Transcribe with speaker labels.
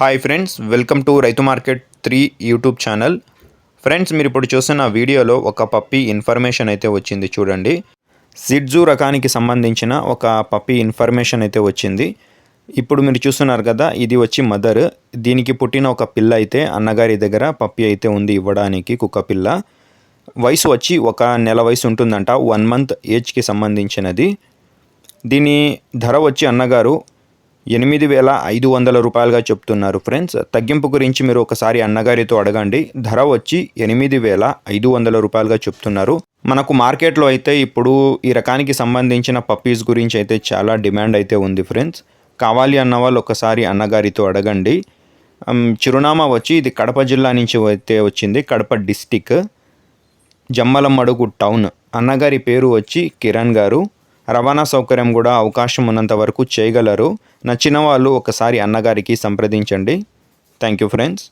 Speaker 1: Hi friends, welcome to రైతు market 3 YouTube channel. Friends, మీరు ఇప్పుడు చూస్తున్న వీడియోలో ఒక పప్పీ ఇన్ఫర్మేషన్ అయితే వచ్చింది చూడండి. సిడ్జు రకానికి సంబంధించిన ఒక పప్పీ ఇన్ఫర్మేషన్ అయితే వచ్చింది. ఇప్పుడు మీరు చూస్తున్నారు కదా, ఇది వచ్చి మదర్. దీనికి పుట్టిన ఒక పిల్ల అయితే అన్నగారి దగ్గర పప్పీ అయితే ఉంది ఇవ్వడానికి, కుక్క పిల్ల. వయసు వచ్చి 1 నెల వయసు ఉంటుందంట, 1 మంత్ ఏజ్కి సంబంధించినది. దీని ధర వచ్చి అన్నగారు 8,500 రూపాయలుగా చెప్తున్నారు. ఫ్రెండ్స్, తగ్గింపు గురించి మీరు ఒకసారి అన్నగారితో అడగండి. ధర వచ్చి 8,500 రూపాయలుగా చెప్తున్నారు. మనకు మార్కెట్లో అయితే ఇప్పుడు ఈ రకానికి సంబంధించిన పప్పీస్ గురించి అయితే చాలా డిమాండ్ అయితే ఉంది. ఫ్రెండ్స్, కావాలి అన్న వాళ్ళు ఒకసారి అన్నగారితో అడగండి. చిరునామా వచ్చి ఇది కడప జిల్లా నుంచి అయితే వచ్చింది, కడప డిస్టిక్, జమ్మలమడుగు టౌన్. అన్నగారి పేరు వచ్చి కిరణ్ గారు. రవాణా సౌకర్యం కూడా అవకాశం ఉన్నంత వరకు చేయగలరు. నచ్చిన వాళ్ళు ఒకసారి అన్నగారికి సంప్రదించండి. Thank you friends.